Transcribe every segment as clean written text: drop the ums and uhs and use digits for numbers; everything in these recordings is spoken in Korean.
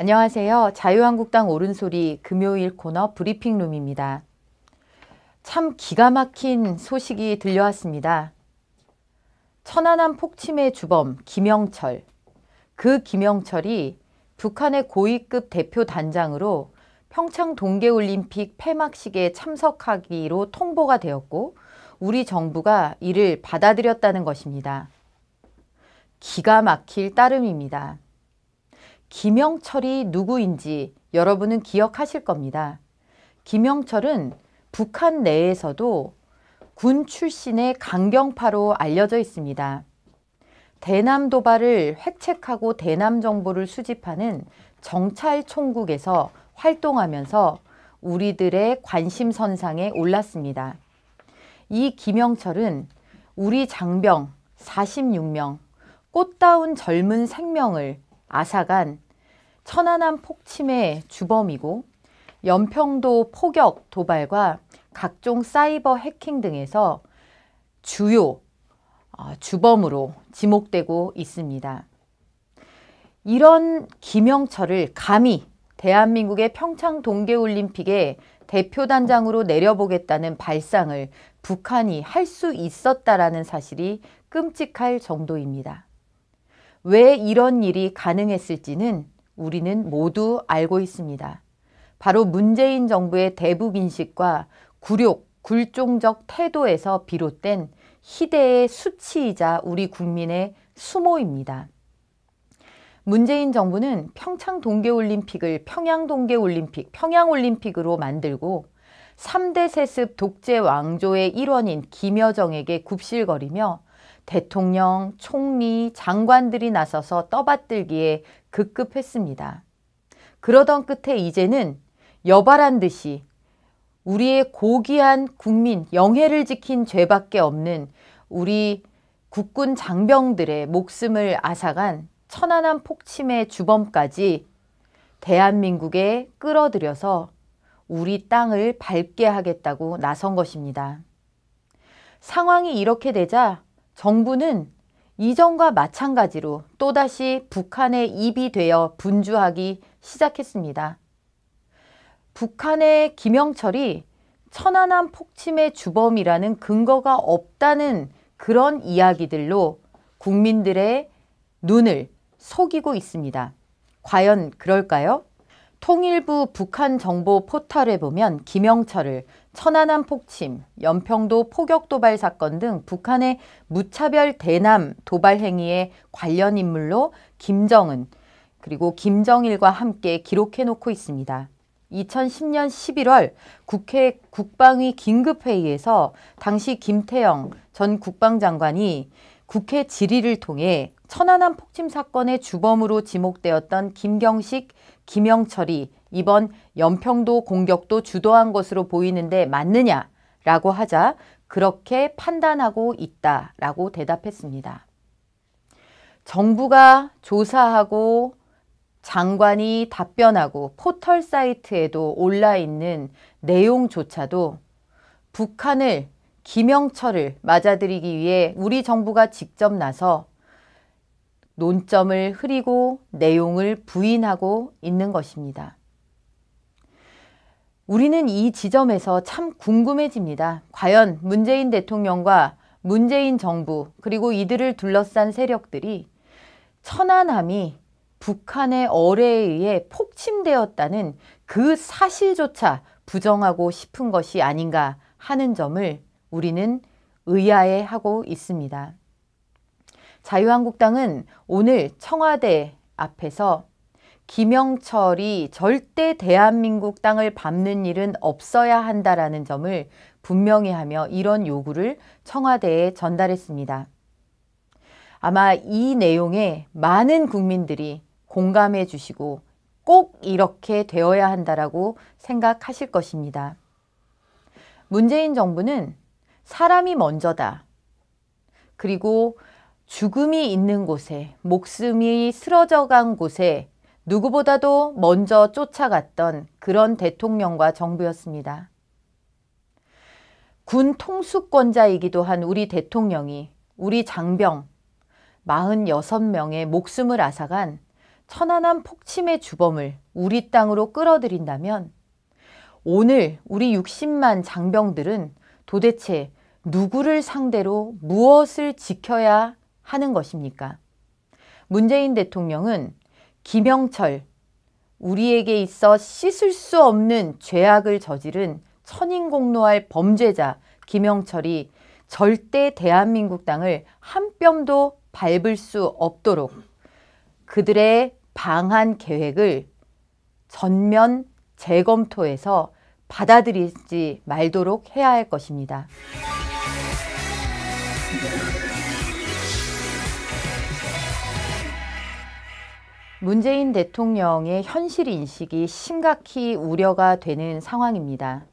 안녕하세요. 자유한국당 옳은소리 금요일 코너 브리핑룸입니다. 참 기가 막힌 소식이 들려왔습니다. 천안함 폭침의 주범 김영철. 그 김영철이 북한의 고위급 대표 단장으로 평창 동계올림픽 폐막식에 참석하기로 통보가 되었고 우리 정부가 이를 받아들였다는 것입니다. 기가 막힐 따름입니다. 김영철이 누구인지 여러분은 기억하실 겁니다. 김영철은 북한 내에서도 군 출신의 강경파로 알려져 있습니다. 대남 도발을 획책하고 대남 정보를 수집하는 정찰총국에서 활동하면서 우리들의 관심선상에 올랐습니다. 이 김영철은 우리 장병 46명, 꽃다운 젊은 생명을 앗아간 천안함 폭침의 주범이고 연평도 포격 도발과 각종 사이버 해킹 등에서 주요 주범으로 지목되고 있습니다. 이런 김영철을 감히 대한민국의 평창 동계올림픽의 대표단장으로 내려보겠다는 발상을 북한이 할 수 있었다라는 사실이 끔찍할 정도입니다. 왜 이런 일이 가능했을지는 우리는 모두 알고 있습니다. 바로 문재인 정부의 대북인식과 굴욕, 굴종적 태도에서 비롯된 희대의 수치이자 우리 국민의 수모입니다. 문재인 정부는 평창 동계올림픽을 평양동계올림픽, 평양올림픽으로 만들고 3대 세습 독재 왕조의 일원인 김여정에게 굽실거리며 대통령, 총리, 장관들이 나서서 떠받들기에 급급했습니다. 그러던 끝에 이제는 여발한 듯이 우리의 고귀한 국민, 영예를 지킨 죄밖에 없는 우리 국군 장병들의 목숨을 앗아간 천안함 폭침의 주범까지 대한민국에 끌어들여서 우리 땅을 밟게 하겠다고 나선 것입니다. 상황이 이렇게 되자 정부는 이전과 마찬가지로 또다시 북한의 입이 되어 분주하기 시작했습니다. 북한의 김영철이 천안함 폭침의 주범이라는 근거가 없다는 그런 이야기들로 국민들의 눈을 속이고 있습니다. 과연 그럴까요? 통일부 북한 정보 포털에 보면 김영철을 천안함 폭침, 연평도 포격 도발 사건 등 북한의 무차별 대남 도발 행위에 관련 인물로 김정은 그리고 김정일과 함께 기록해 놓고 있습니다. 2010년 11월 국회 국방위 긴급회의에서 당시 김태영 전 국방장관이 국회 질의를 통해 천안함 폭침 사건의 주범으로 지목되었던 김경식, 김영철이 이번 연평도 공격도 주도한 것으로 보이는데 맞느냐라고 하자 그렇게 판단하고 있다라고 대답했습니다. 정부가 조사하고 장관이 답변하고 포털 사이트에도 올라있는 내용조차도 북한을, 김영철을 맞아들이기 위해 우리 정부가 직접 나서 논점을 흐리고 내용을 부인하고 있는 것입니다. 우리는 이 지점에서 참 궁금해집니다. 과연 문재인 대통령과 문재인 정부 그리고 이들을 둘러싼 세력들이 천안함이 북한의 어뢰에 의해 폭침되었다는 그 사실조차 부정하고 싶은 것이 아닌가 하는 점을 우리는 의아해하고 있습니다. 자유한국당은 오늘 청와대 앞에서 김영철이 절대 대한민국 땅을 밟는 일은 없어야 한다라는 점을 분명히 하며 이런 요구를 청와대에 전달했습니다. 아마 이 내용에 많은 국민들이 공감해 주시고 꼭 이렇게 되어야 한다라고 생각하실 것입니다. 문재인 정부는 사람이 먼저다. 그리고 죽음이 있는 곳에, 목숨이 쓰러져 간 곳에 누구보다도 먼저 쫓아갔던 그런 대통령과 정부였습니다. 군 통수권자이기도 한 우리 대통령이 우리 장병 46명의 목숨을 앗아간 천안함 폭침의 주범을 우리 땅으로 끌어들인다면 오늘 우리 60만 장병들은 도대체 누구를 상대로 무엇을 지켜야 하는 것입니까? 문재인 대통령은 김영철, 우리에게 있어 씻을 수 없는 죄악을 저지른 천인공노할 범죄자 김영철이 절대 대한민국 땅을 한 뼘도 밟을 수 없도록 그들의 방한 계획을 전면 재검토해서 받아들이지 말도록 해야 할 것입니다. 문재인 대통령의 현실 인식이 심각히 우려가 되는 상황입니다.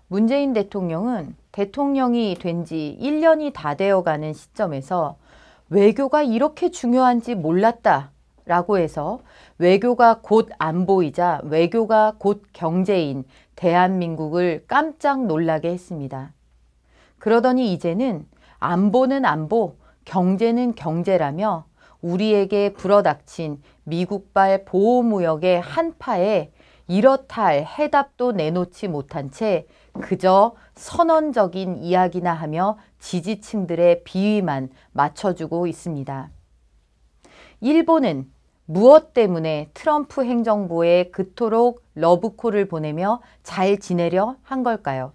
문재인 대통령은 대통령이 된 지 1년이 다 되어가는 시점에서 외교가 이렇게 중요한지 몰랐다 라고 해서 외교가 곧 안보이자 외교가 곧 경제인 대한민국을 깜짝 놀라게 했습니다. 그러더니 이제는 안보는 안보, 경제는 경제라며 우리에게 불어닥친 미국발 보호무역의 한파에 이렇다 할 해답도 내놓지 못한 채 그저 선언적인 이야기나 하며 지지층들의 비위만 맞춰주고 있습니다. 일본은 무엇 때문에 트럼프 행정부에 그토록 러브콜을 보내며 잘 지내려 한 걸까요?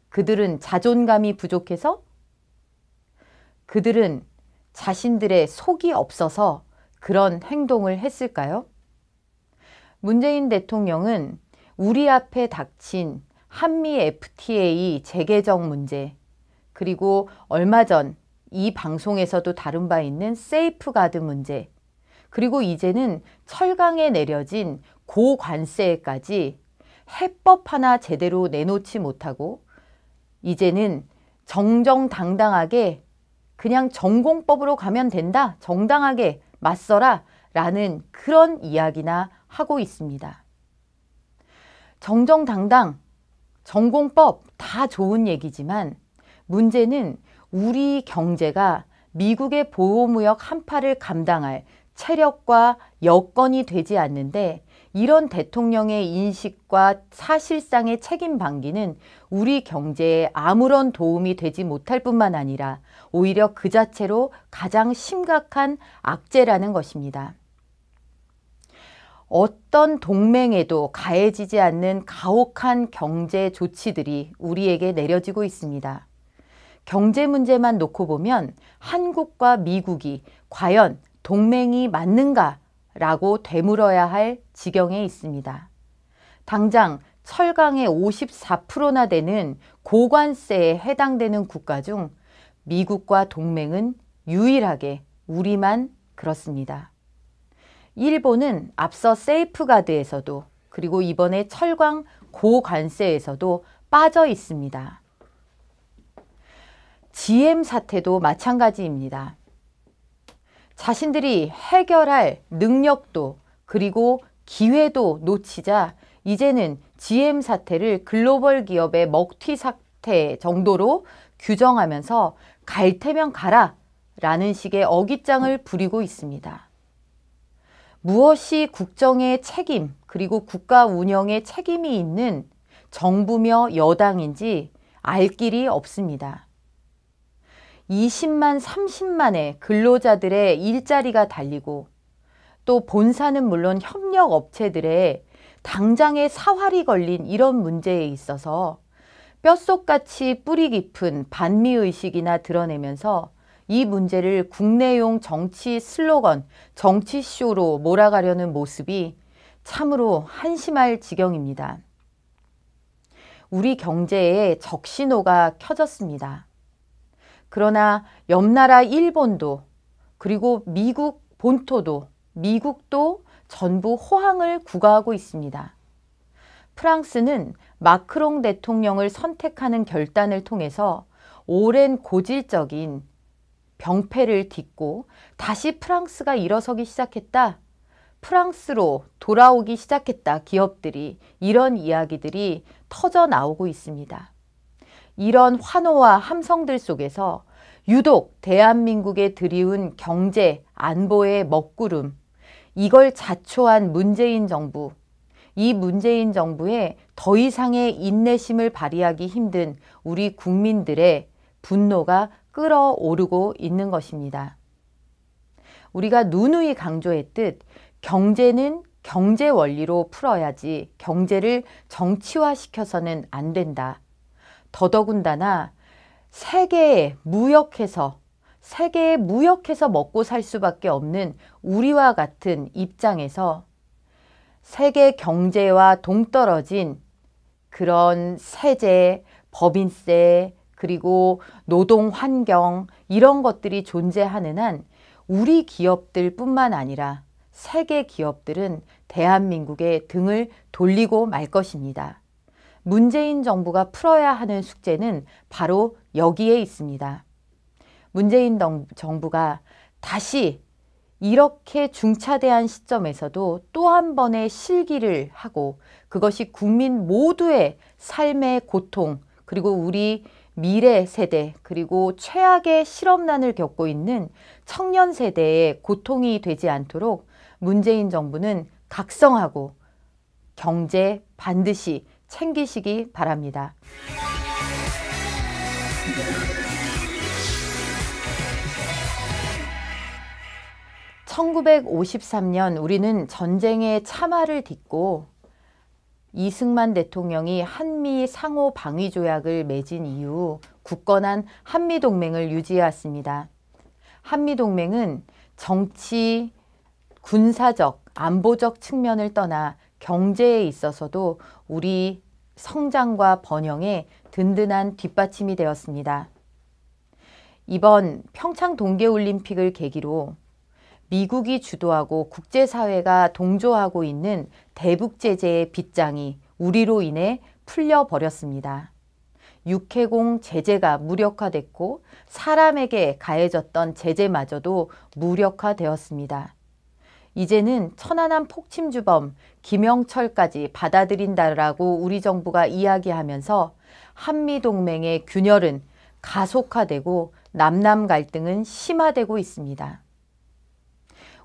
그들은 자존감이 부족해서? 그들은 자신들의 속이 없어서 그런 행동을 했을까요? 문재인 대통령은 우리 앞에 닥친 한미 FTA 재개정 문제, 그리고 얼마 전 이 방송에서도 다룬 바 있는 세이프가드 문제, 그리고 이제는 철강에 내려진 고관세까지 해법 하나 제대로 내놓지 못하고 이제는 정정당당하게 그냥 전공법으로 가면 된다, 정당하게 맞서라 라는 그런 이야기나 하고 있습니다. 정정당당, 전공법 다 좋은 얘기지만 문제는 우리 경제가 미국의 보호무역 한파를 감당할 체력과 여건이 되지 않는데 이런 대통령의 인식과 사실상의 책임 방기는 우리 경제에 아무런 도움이 되지 못할 뿐만 아니라 오히려 그 자체로 가장 심각한 악재라는 것입니다. 어떤 동맹에도 가해지지 않는 가혹한 경제 조치들이 우리에게 내려지고 있습니다. 경제 문제만 놓고 보면 한국과 미국이 과연 동맹이 맞는가라고 되물어야 할 지경에 있습니다. 당장 철강의 54%나 되는 고관세에 해당되는 국가 중 미국과 동맹은 유일하게 우리만 그렇습니다. 일본은 앞서 세이프가드에서도 그리고 이번에 철강 고관세에서도 빠져 있습니다. GM 사태도 마찬가지입니다. 자신들이 해결할 능력도 그리고 기회도 놓치자 이제는 GM 사태를 글로벌 기업의 먹튀 사태 정도로 규정하면서 갈 테면 가라 라는 식의 어깃장을 부리고 있습니다. 무엇이 국정의 책임 그리고 국가 운영의 책임이 있는 정부며 여당인지 알 길이 없습니다. 20만, 30만의 근로자들의 일자리가 달리고 또 본사는 물론 협력업체들의 당장의 사활이 걸린 이런 문제에 있어서 뼛속같이 뿌리 깊은 반미의식이나 드러내면서 이 문제를 국내용 정치 슬로건, 정치쇼로 몰아가려는 모습이 참으로 한심할 지경입니다. 우리 경제에 적신호가 켜졌습니다. 그러나 옆나라 일본도 그리고 미국 본토도 미국도 전부 호황을 구가하고 있습니다. 프랑스는 마크롱 대통령을 선택하는 결단을 통해서 오랜 고질적인 병폐를 딛고 다시 프랑스가 일어서기 시작했다. 프랑스로 돌아오기 시작했다. 기업들이 이런 이야기들이 터져 나오고 있습니다. 이런 환호와 함성들 속에서 유독 대한민국에 들이운 경제 안보의 먹구름, 이걸 자초한 문재인 정부, 이 문재인 정부에 더 이상의 인내심을 발휘하기 힘든 우리 국민들의 분노가 끓어오르고 있는 것입니다. 우리가 누누이 강조했듯 경제는 경제 원리로 풀어야지 경제를 정치화시켜서는 안 된다. 더더군다나 세계에 무역해서 먹고 살 수밖에 없는 우리와 같은 입장에서 세계 경제와 동떨어진 그런 세제, 법인세, 그리고 노동 환경 이런 것들이 존재하는 한 우리 기업들 뿐만 아니라 세계 기업들은 대한민국의 등을 돌리고 말 것입니다. 문재인 정부가 풀어야 하는 숙제는 바로 여기에 있습니다. 문재인 정부가 다시 이렇게 중차대한 시점에서도 또 한 번의 실기를 하고 그것이 국민 모두의 삶의 고통 그리고 우리 미래 세대 그리고 최악의 실업난을 겪고 있는 청년 세대의 고통이 되지 않도록 문재인 정부는 각성하고 경제 반드시 챙기시기 바랍니다. 1953년 우리는 전쟁의 참화를 딛고 이승만 대통령이 한미 상호 방위 조약을 맺은 이후 굳건한 한미동맹을 유지해왔습니다. 한미동맹은 정치, 군사적, 안보적 측면을 떠나 경제에 있어서도 우리 성장과 번영에 든든한 뒷받침이 되었습니다. 이번 평창 동계올림픽을 계기로 미국이 주도하고 국제사회가 동조하고 있는 대북 제재의 빗장이 우리로 인해 풀려버렸습니다. 육해공 제재가 무력화됐고 사람에게 가해졌던 제재마저도 무력화되었습니다. 이제는 천안함 폭침주범 김영철까지 받아들인다라고 우리 정부가 이야기하면서 한미동맹의 균열은 가속화되고 남남 갈등은 심화되고 있습니다.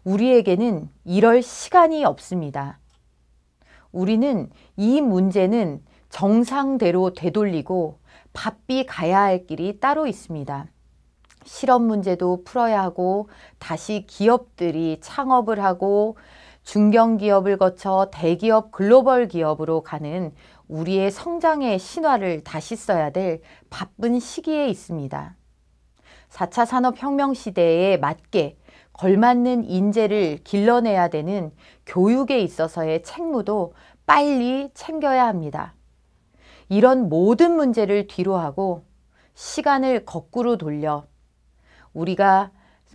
우리에게는 이럴 시간이 없습니다. 우리는 이 문제는 정상대로 되돌리고 바삐 가야 할 길이 따로 있습니다. 실업 문제도 풀어야 하고 다시 기업들이 창업을 하고 중견기업을 거쳐 대기업 글로벌 기업으로 가는 우리의 성장의 신화를 다시 써야 될 바쁜 시기에 있습니다. 4차 산업혁명 시대에 맞게 걸맞는 인재를 길러내야 되는 교육에 있어서의 책무도 빨리 챙겨야 합니다. 이런 모든 문제를 뒤로하고 시간을 거꾸로 돌려 우리가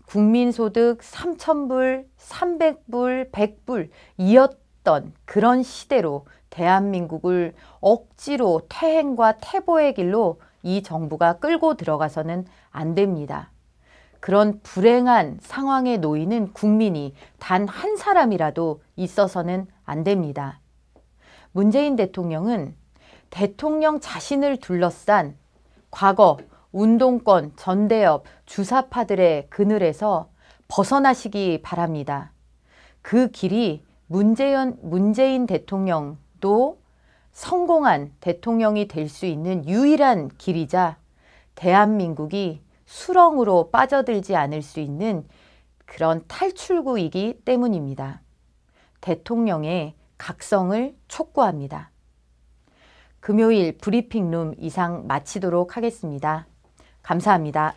국민소득 3,000불, 300불, 100불 이었던 그런 시대로 대한민국을 억지로 퇴행과 퇴보의 길로 이 정부가 끌고 들어가서는 안 됩니다. 그런 불행한 상황에 놓이는 국민이 단 한 사람이라도 있어서는 안 됩니다. 문재인 대통령은 대통령 자신을 둘러싼 과거 운동권, 전대협, 주사파들의 그늘에서 벗어나시기 바랍니다. 그 길이 문재인 대통령도 성공한 대통령이 될 수 있는 유일한 길이자 대한민국이 수렁으로 빠져들지 않을 수 있는 그런 탈출구이기 때문입니다. 대통령의 각성을 촉구합니다. 금요일 브리핑룸 이상 마치도록 하겠습니다. 감사합니다.